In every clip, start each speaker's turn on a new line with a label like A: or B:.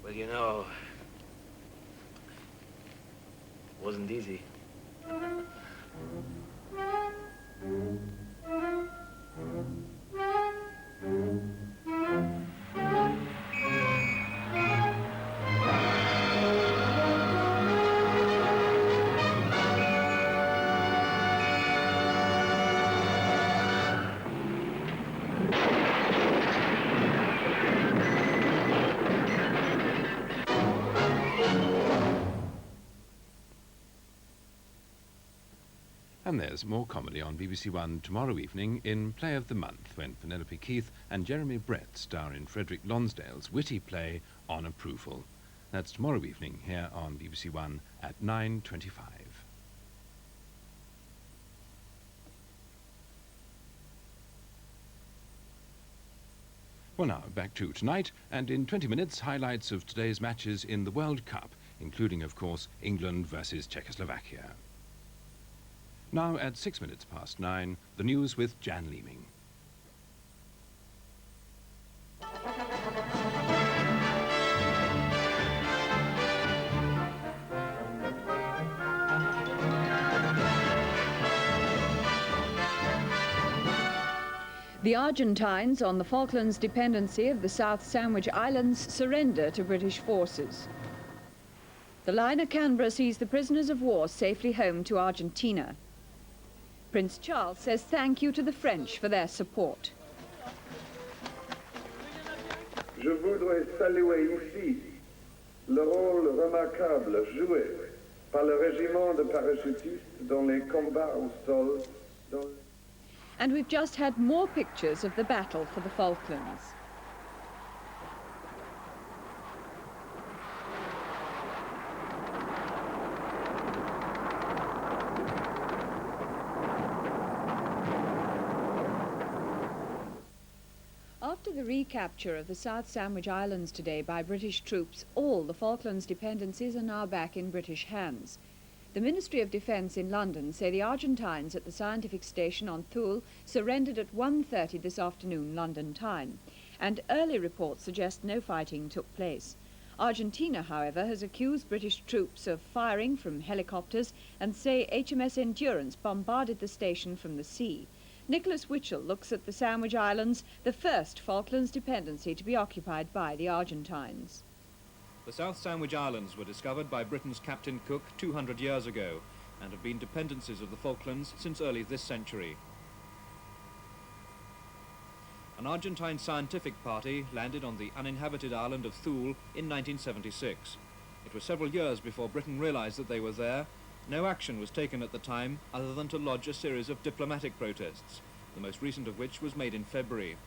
A: Well, you know, it wasn't easy.
B: And there's more comedy on BBC1 tomorrow evening in Play of the Month, when Penelope Keith and Jeremy Brett star in Frederick Lonsdale's witty play On Approval. That's tomorrow evening here on BBC1 at 9:25. Well, now, back to tonight, and in 20 minutes, highlights of today's matches in the World Cup, including, of course, England versus Czechoslovakia. Now, at 6 minutes past 9, the news with Jan Leeming.
C: The Argentines on the Falklands dependency of the South Sandwich Islands surrender to British forces. The liner Canberra sees the prisoners of war safely home to Argentina. Prince Charles says thank you to the French for their support.
D: Je voudrais saluer ici le rôle remarquable joué par le régiment de parachutistes dans les combats au sol.
C: And we've just had more pictures of the battle for the Falklands. After the recapture of the South Sandwich Islands today by British troops, all the Falklands dependencies are now back in British hands. The Ministry of Defence in London say the Argentines at the scientific station on Thule surrendered at 1:30 this afternoon London time, and early reports suggest no fighting took place. Argentina, however, has accused British troops of firing from helicopters and say HMS Endurance bombarded the station from the sea. Nicholas Witchell looks at the Sandwich Islands, the first Falklands dependency to be occupied by the Argentines.
E: The South Sandwich Islands were discovered by Britain's Captain Cook 200 years ago and have been dependencies of the Falklands since early this century. An Argentine scientific party landed on the uninhabited island of Thule in 1976. It was several years before Britain realised that they were there. No action was taken at the time other than to lodge a series of diplomatic protests, the most recent of which was made in February.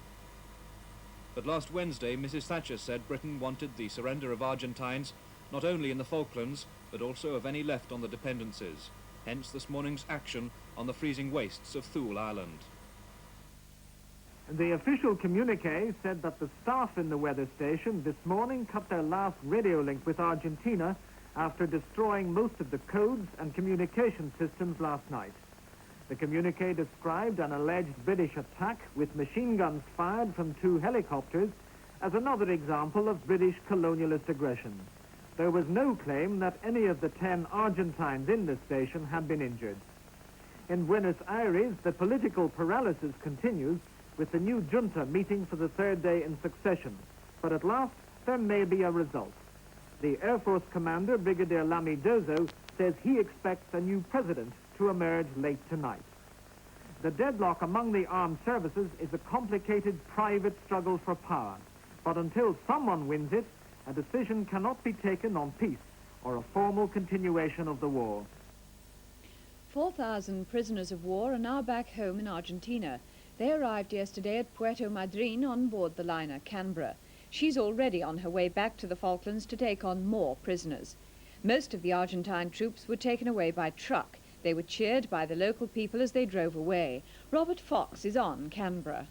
E: But last Wednesday, Mrs. Thatcher said Britain wanted the surrender of Argentines not only in the Falklands, but also of any left on the dependencies. Hence this morning's action on the freezing wastes of Thule Island.
F: The official communique said that the staff in the weather station this morning cut their last radio link with Argentina after destroying most of the codes and communication systems last night. The communique described an alleged British attack with machine guns fired from 2 helicopters as another example of British colonialist aggression. There was no claim that any of the 10 Argentines in the station had been injured. In Buenos Aires, the political paralysis continues, with the new junta meeting for the 3rd day in succession. But at last, there may be a result. The Air Force commander, Brigadier Lamidoso, says he expects a new president to emerge late tonight. The deadlock among the armed services is a complicated private struggle for power. But until someone wins it, a decision cannot be taken on peace or a formal continuation of the war.
C: 4,000 prisoners of war are now back home in Argentina. They arrived yesterday at Puerto Madryn on board the liner Canberra. She's already on her way back to the Falklands to take on more prisoners. Most of the Argentine troops were taken away by truck. They were cheered by the local people as they drove away. Robert Fox is on Canberra.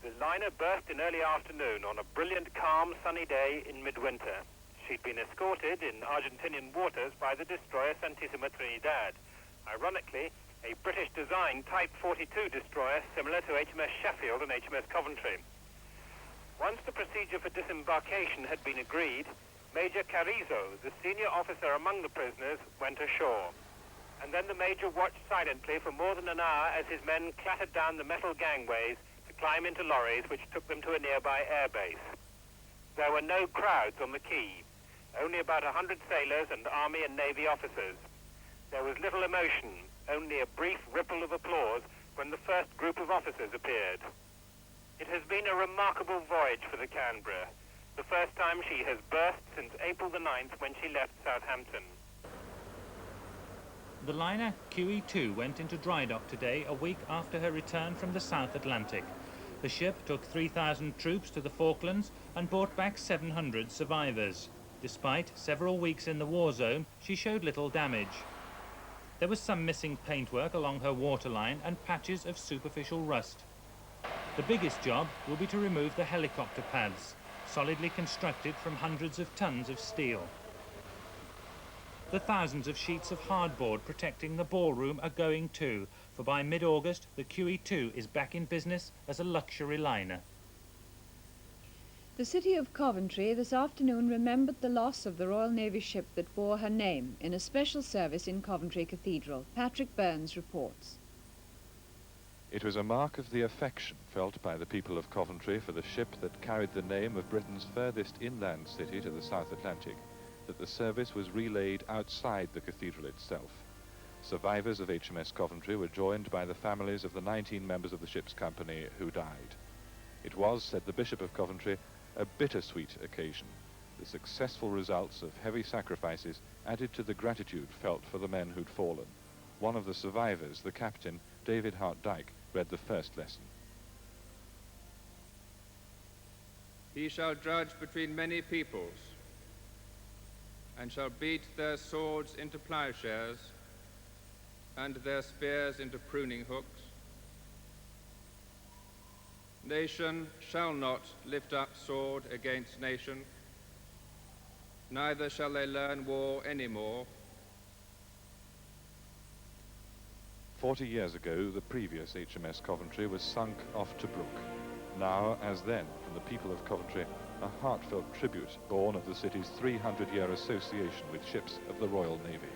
G: The liner burst in early afternoon on a brilliant, calm, sunny day in midwinter. She'd been escorted in Argentinian waters by the destroyer Santísima Trinidad. Ironically, a British-designed Type 42 destroyer similar to HMS Sheffield and HMS Coventry. Once the procedure for disembarkation had been agreed, Major Carrizo, the senior officer among the prisoners, went ashore. And then the Major watched silently for more than an hour as his men clattered down the metal gangways to climb into lorries which took them to a nearby airbase. There were no crowds on the quay, only about 100 sailors and Army and Navy officers. There was little emotion, only a brief ripple of applause when the first group of officers appeared. It has been a remarkable voyage for the Canberra, the first time she has berthed since April the 9th when she left Southampton.
H: The liner QE2 went into dry dock today, a week after her return from the South Atlantic. The ship took 3,000 troops to the Falklands and brought back 700 survivors. Despite several weeks in the war zone, she showed little damage. There was some missing paintwork along her waterline and patches of superficial rust. The biggest job will be to remove the helicopter pads, solidly constructed from hundreds of tons of steel. The thousands of sheets of hardboard protecting the ballroom are going too, for by mid-August the QE2 is back in business as a luxury liner.
C: The city of Coventry this afternoon remembered the loss of the Royal Navy ship that bore her name in a special service in Coventry Cathedral. Patrick Burns reports.
I: It was a mark of the affection felt by the people of Coventry for the ship that carried the name of Britain's furthest inland city to the South Atlantic that the service was relayed outside the cathedral itself. Survivors of HMS Coventry were joined by the families of the 19 members of the ship's company who died. It was, said the Bishop of Coventry, a bittersweet occasion. The successful results of heavy sacrifices added to the gratitude felt for the men who'd fallen. One of the survivors, the captain, David Hart Dyke, read the first lesson.
J: He shall judge between many peoples, and shall beat their swords into plowshares, and their spears into pruning hooks. Nation shall not lift up sword against nation, neither shall they learn war any more.
I: 40 years ago, the previous HMS Coventry was sunk off Tobruk. Now, as then, from the people of Coventry, a heartfelt tribute born of the city's 300-year association with ships of the Royal Navy.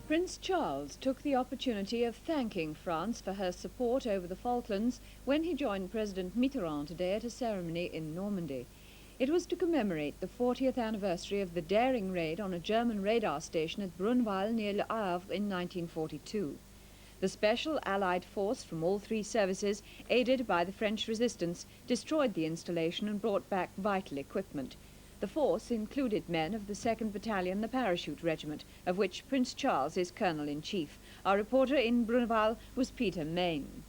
C: Prince Charles took the opportunity of thanking France for her support over the Falklands when he joined President Mitterrand today at a ceremony in Normandy. It was to commemorate the 40th anniversary of the daring raid on a German radar station at Brunval near Le Havre in 1942. The special Allied force from all three services, aided by the French resistance, destroyed the installation and brought back vital equipment. The force included men of the 2nd Battalion, the Parachute Regiment, of which Prince Charles is Colonel-in-Chief. Our reporter in Brunval was Peter Main.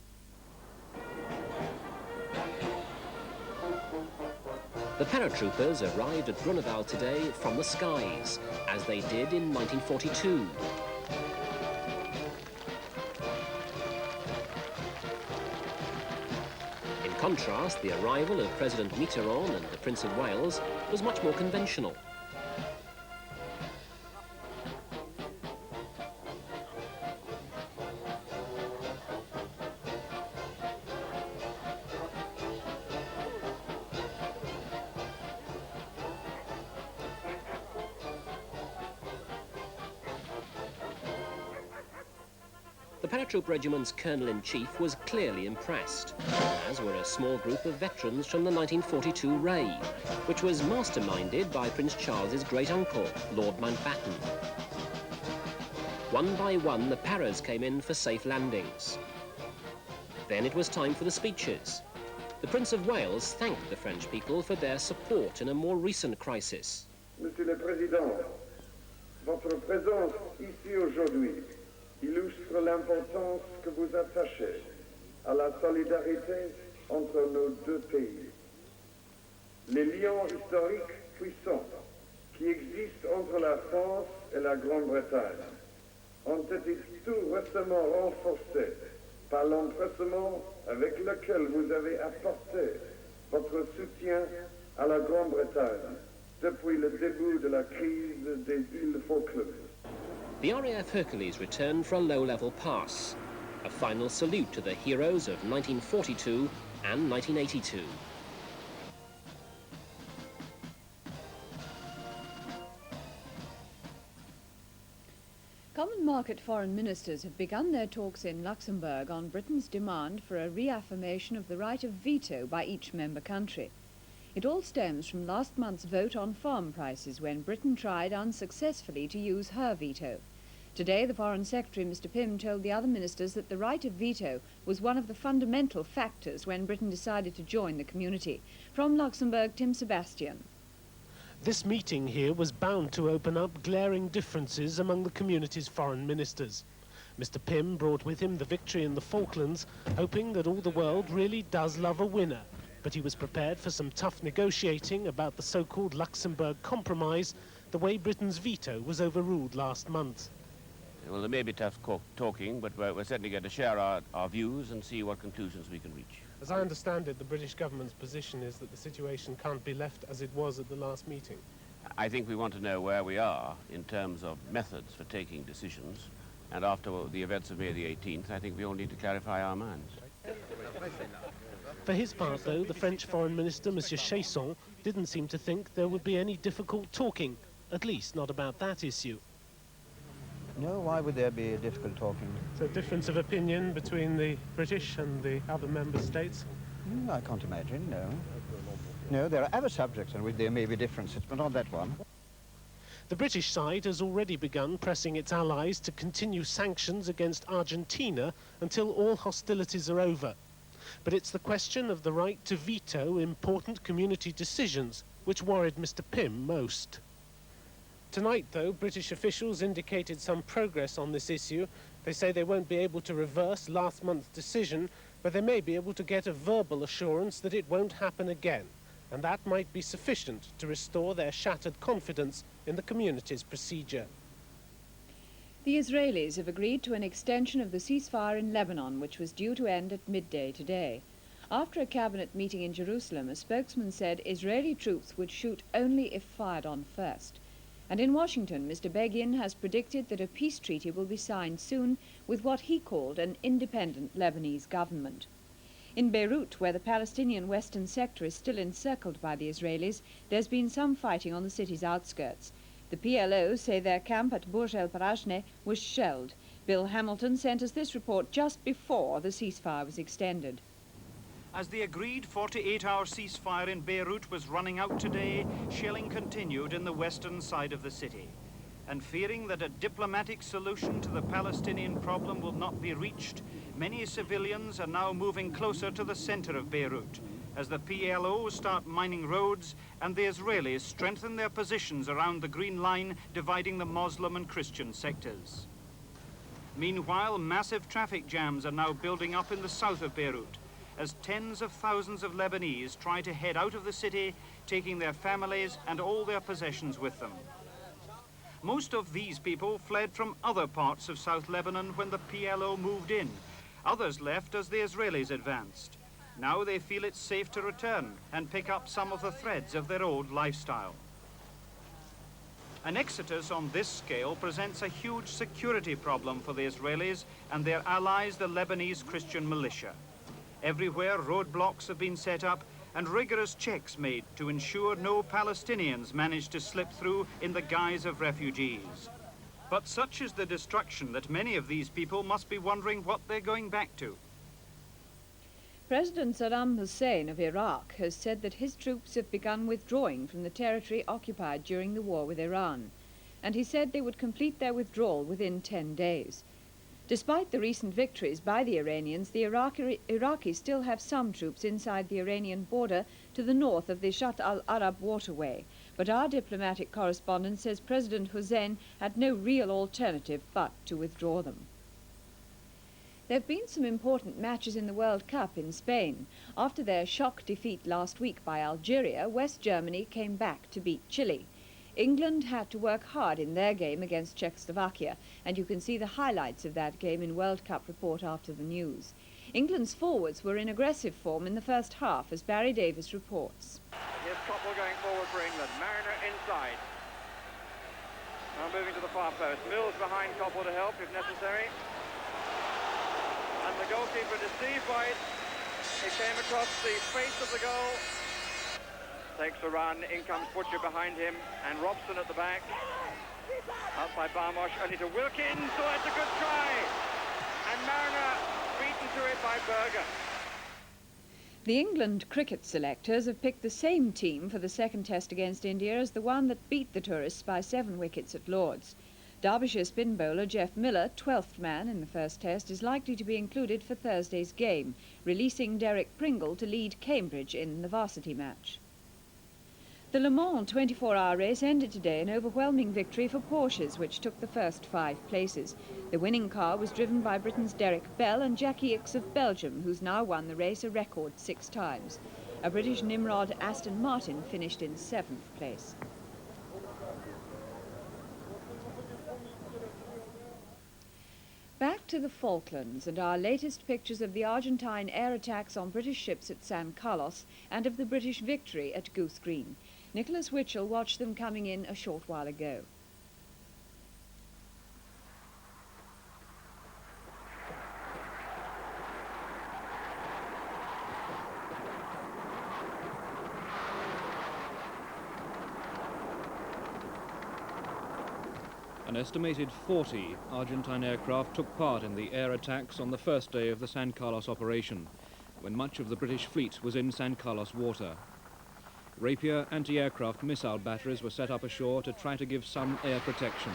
K: The paratroopers arrived at Brunval today from the skies, as they did in 1942. In contrast, the arrival of President Mitterrand and the Prince of Wales was much more conventional. The Paratroop Regiment's Colonel-in-Chief was clearly impressed, as were a small group of veterans from the 1942 raid, which was masterminded by Prince Charles's great-uncle, Lord Mountbatten. One by one, the paras came in for safe landings. Then it was time for the speeches. The Prince of Wales thanked the French people for their support in a more recent crisis.
D: Monsieur le Président, votre présence ici aujourd'hui illustre vous attacher à la solidarité entre nos deux pays. Les liens historiques puissants qui existent entre la France et la Grande-Bretagne ont été tout récemment renforcés par l'empressement avec lequel vous avez apporté votre soutien à la Grande-Bretagne depuis le début de la crise des îles Falklands.
K: The RAF Hercules returned for a low-level pass, a final salute to the heroes of 1942 and 1982.
C: Common market foreign ministers have begun their talks in Luxembourg on Britain's demand for a reaffirmation of the right of veto by each member country. It all stems from last month's vote on farm prices when Britain tried unsuccessfully to use her veto. Today, the Foreign Secretary, Mr. Pym, told the other ministers that the right of veto was one of the fundamental factors when Britain decided to join the community. From Luxembourg, Tim Sebastian.
L: This meeting here was bound to open up glaring differences among the community's foreign ministers. Mr. Pym brought with him the victory in the Falklands, hoping that all the world really does love a winner. But he was prepared for some tough negotiating about the so-called Luxembourg Compromise, the way Britain's veto was overruled last month.
M: Well, there may be tough talking, but we're certainly going to share our views and see what conclusions we can reach.
L: As I understand it, the British government's position is that the situation can't be left as it was at the last meeting.
M: I think we want to know where we are in terms of methods for taking decisions, and after the events of May the 18th, I think we all need to clarify our minds.
L: For his part, though, the French Foreign Minister, Monsieur Chesson, didn't seem to think there would be any difficult talking, at least not about that issue.
N: No, why would there be a difficult talking?
L: So difference of opinion between the British and the other member states?
N: I can't imagine, no. No, there are other subjects on which there may be differences, but not that one.
L: The British side has already begun pressing its allies to continue sanctions against Argentina until all hostilities are over. But it's the question of the right to veto important community decisions which worried Mr. Pym most. Tonight, though, British officials indicated some progress on this issue. They say they won't be able to reverse last month's decision, but they may be able to get a verbal assurance that it won't happen again, and that might be sufficient to restore their shattered confidence in the community's procedure.
C: The Israelis have agreed to an extension of the ceasefire in Lebanon, which was due to end at midday today. After a cabinet meeting in Jerusalem, a spokesman said Israeli troops would shoot only if fired on first. And in Washington, Mr. Begin has predicted that a peace treaty will be signed soon with what he called an independent Lebanese government. In Beirut, where the Palestinian western sector is still encircled by the Israelis, there's been some fighting on the city's outskirts. The PLOs say their camp at Burj el Parajne was shelled. Bill Hamilton sent us this report just before the ceasefire was extended.
O: As the agreed 48-hour ceasefire in Beirut was running out today, shelling continued in the western side of the city. And fearing that a diplomatic solution to the Palestinian problem will not be reached, many civilians are now moving closer to the center of Beirut, as the PLO start mining roads and the Israelis strengthen their positions around the Green Line dividing the Muslim and Christian sectors. Meanwhile, massive traffic jams are now building up in the south of Beirut, as tens of thousands of Lebanese try to head out of the city, taking their families and all their possessions with them. Most of these people fled from other parts of South Lebanon when the PLO moved in. Others left as the Israelis advanced. Now they feel it's safe to return and pick up some of the threads of their old lifestyle. An exodus on this scale presents a huge security problem for the Israelis and their allies, the Lebanese Christian militia. Everywhere, roadblocks have been set up and rigorous checks made to ensure no Palestinians manage to slip through in the guise of refugees. But such is the destruction that many of these people must be wondering what they're going back to.
C: President Saddam Hussein of Iraq has said that his troops have begun withdrawing from the territory occupied during the war with Iran, and he said they would complete their withdrawal within 10 days. Despite the recent victories by the Iranians, the Iraqis still have some troops inside the Iranian border to the north of the Shatt al-Arab waterway. But our diplomatic correspondent says President Hussein had no real alternative but to withdraw them. There have been some important matches in the World Cup in Spain. After their shock defeat last week by Algeria, West Germany came back to beat Chile. England had to work hard in their game against Czechoslovakia, and you can see the highlights of that game in World Cup report after the news. England's forwards were in aggressive form in the first half, as Barry Davis reports.
P: Here's Coppell going forward for England. Mariner inside. Now moving to the far post. Mills behind Coppell to help if necessary. And the goalkeeper deceived by it. It came across the face of the goal. Takes a run. In comes Butcher behind him. And Robson at the back. Up by Barmosh. Only to Wilkins. Oh, it's a good try. And Mariner beaten to it by Berger.
C: The England cricket selectors have picked the same team for the second test against India as the one that beat the tourists by 7 wickets at Lord's. Derbyshire spin bowler Jeff Miller, 12th man in the first test, is likely to be included for Thursday's game, releasing Derek Pringle to lead Cambridge in the varsity match. The Le Mans 24-hour race ended today in overwhelming victory for Porsches, which took the first 5 places. The winning car was driven by Britain's Derek Bell and Jackie Ickx of Belgium, who's now won the race a record 6 times. A British Nimrod Aston Martin finished in 7th place. Back to the Falklands and our latest pictures of the Argentine air attacks on British ships at San Carlos and of the British victory at Goose Green. Nicholas Witchell watched them coming in a short while ago.
E: An estimated 40 Argentine aircraft took part in the air attacks on the first day of the San Carlos operation, when much of the British fleet was in San Carlos water. Rapier anti-aircraft missile batteries were set up ashore to try to give some air protection.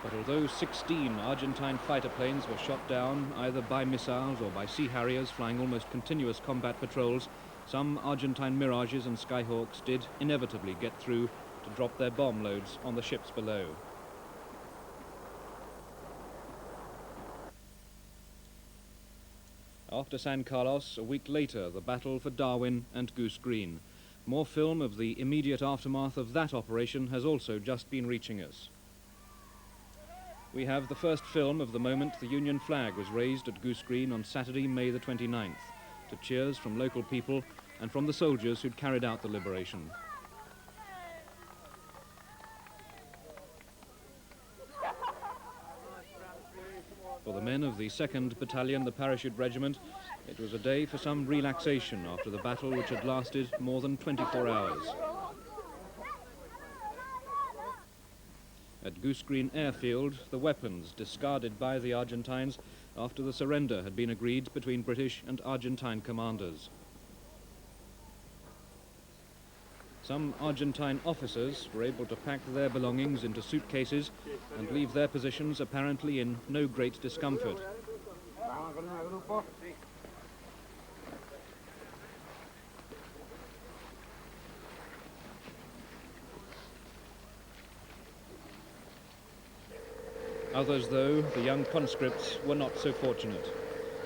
E: But although 16 Argentine fighter planes were shot down either by missiles or by Sea Harriers flying almost continuous combat patrols, some Argentine Mirages and Skyhawks did inevitably get through to drop their bomb loads on the ships below. After San Carlos, a week later, the battle for Darwin and Goose Green. More film of the immediate aftermath of that operation has also just been reaching us. We have the first film of the moment the Union flag was raised at Goose Green on Saturday, May the 29th, to cheers from local people and from the soldiers who'd carried out the liberation. For the men of the 2nd Battalion, the Parachute Regiment, it was a day for some relaxation after the battle which had lasted more than 24 hours. At Goose Green Airfield, the weapons discarded by the Argentines after the surrender had been agreed between British and Argentine commanders. Some Argentine officers were able to pack their belongings into suitcases and leave their positions apparently in no great discomfort. Others, though, the young conscripts, were not so fortunate.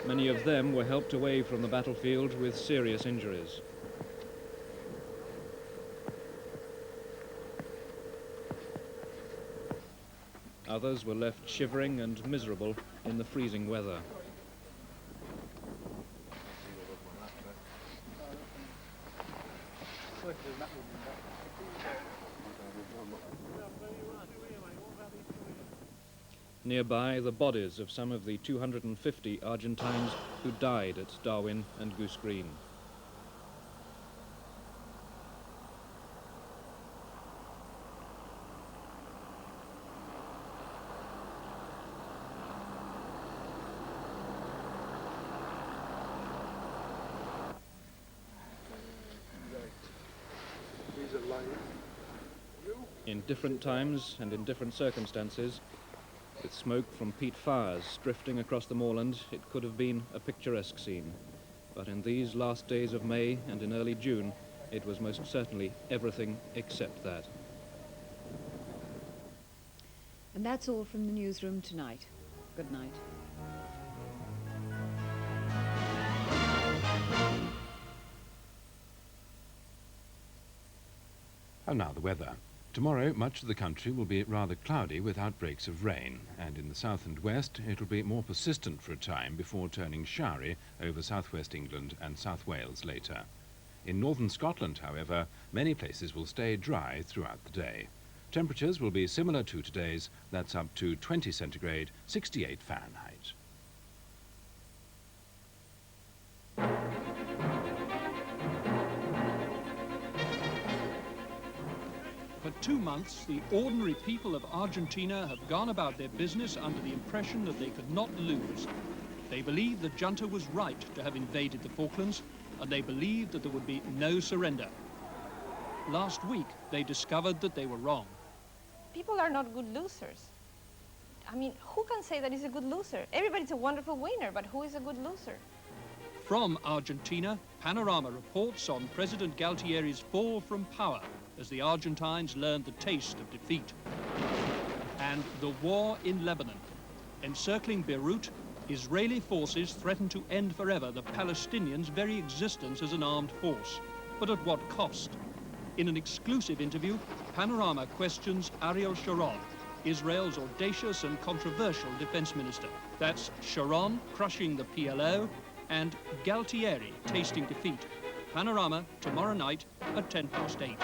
E: Many of them were helped away from the battlefield with serious injuries. Others were left shivering and miserable in the freezing weather. Nearby, the bodies of some of the 250 Argentines who died at Darwin and Goose Green. In different times and in different circumstances, with smoke from peat fires drifting across the moorland, it could have been a picturesque scene. But in these last days of May and in early June, it was most certainly everything except that.
C: And that's all from the newsroom tonight. Good night.
B: And now the weather. Tomorrow, much of the country will be rather cloudy with outbreaks of rain, and in the south and west it'll be more persistent for a time before turning showery over southwest England and South Wales later. In northern Scotland, however, many places will stay dry throughout the day. Temperatures will be similar to today's, that's up to 20 centigrade, 68 Fahrenheit.
Q: For 2 months, the ordinary people of Argentina have gone about their business under the impression that they could not lose. They believed the junta was right to have invaded the Falklands, and they believed that there would be no surrender. Last week, they discovered that they were wrong.
R: People are not good losers. I mean, who can say that he's a good loser? Everybody's a wonderful winner, but who is a good loser?
Q: From Argentina, Panorama reports on President Galtieri's fall from power as the Argentines learned the taste of defeat. And the war in Lebanon. Encircling Beirut, Israeli forces threaten to end forever the Palestinians' very existence as an armed force. But at what cost? In an exclusive interview, Panorama questions Ariel Sharon, Israel's audacious and controversial defense minister. That's Sharon crushing the PLO and Galtieri tasting defeat. Panorama tomorrow night at 8:10.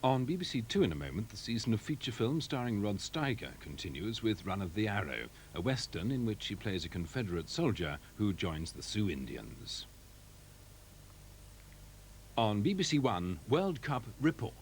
B: On BBC2 in a moment, the season of feature films starring Rod Steiger continues with Run of the Arrow, a western in which he plays a Confederate soldier who joins the Sioux Indians. On BBC1, World Cup Report.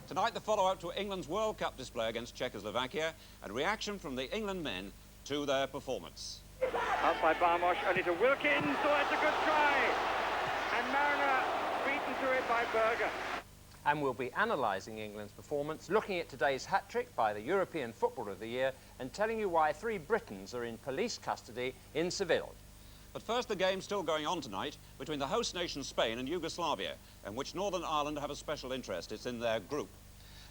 S: Tonight, the follow-up to England's World Cup display against Czechoslovakia and reaction from the England men to their performance.
P: Up by Barmosh, only to Wilkins. Oh, that's a good try. And Mariner beaten to it by Berger.
T: And we'll be analysing England's performance, looking at today's hat-trick by the European Footballer of the Year and telling you why 3 Britons are in police custody in Seville.
S: But first, the game's still going on tonight between the host nation Spain and Yugoslavia, in which Northern Ireland have a special interest. It's in their group.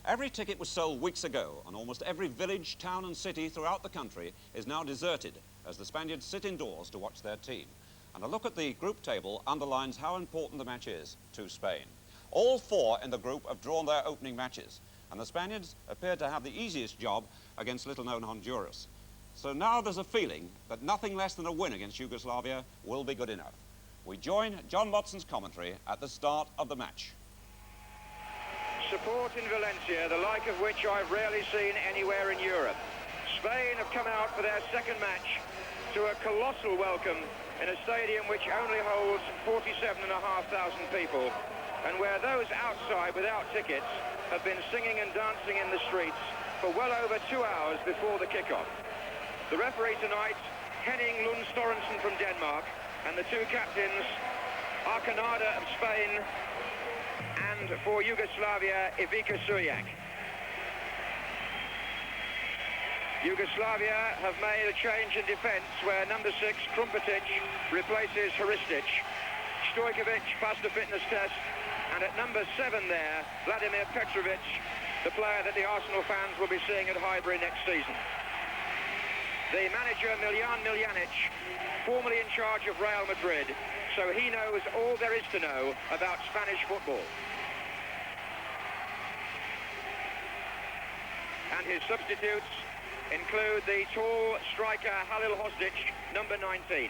S: Every ticket was sold weeks ago, and almost every village, town and city throughout the country is now deserted as the Spaniards sit indoors to watch their team. And a look at the group table underlines how important the match is to Spain. All 4 in the group have drawn their opening matches, and the Spaniards appear to have the easiest job against little-known Honduras. So now there's a feeling that nothing less than a win against Yugoslavia will be good enough. We join John Watson's commentary at the start of the match.
P: Support in Valencia, the like of which I've rarely seen anywhere in Europe. Spain have come out for their second match to a colossal welcome in a stadium which only holds 47,500 people, and where those outside without tickets have been singing and dancing in the streets for well over 2 hours before the kickoff. The referee tonight, Henning Lund Storensen from Denmark, and the 2 captains, Arcanada of Spain, and for Yugoslavia, Ivica Sujak. Yugoslavia have made a change in defence where number 6, Krumpetic, replaces Hristic. Stojkovic passed the fitness test, and at number 7 there, Vladimir Petrovic, the player that the Arsenal fans will be seeing at Highbury next season. The manager, Miljan Miljanic, formerly in charge of Real Madrid, so he knows all there is to know about Spanish football. And his substitutes, include the tall striker Halil Hosdic, number 19.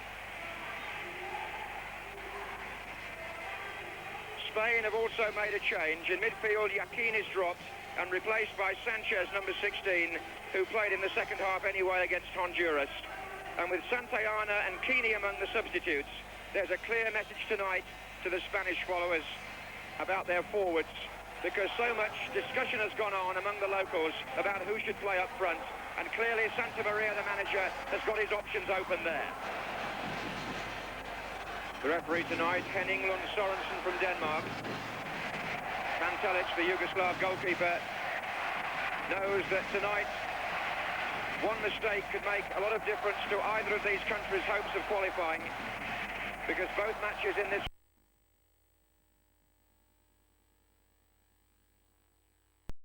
P: Spain have also made a change. In midfield, Yakin is dropped and replaced by Sanchez, number 16, who played in the second half anyway against Honduras. And with Santayana and Kini among the substitutes, there's a clear message tonight to the Spanish followers about their forwards, because so much discussion has gone on among the locals about who should play up front, and clearly Santa Maria, the manager, has got his options open there. The referee tonight, Henning Lund Sorensen from Denmark. Pantelic, the Yugoslav goalkeeper, knows that tonight one mistake could make a lot of difference to either of these countries' hopes of qualifying, because both matches in this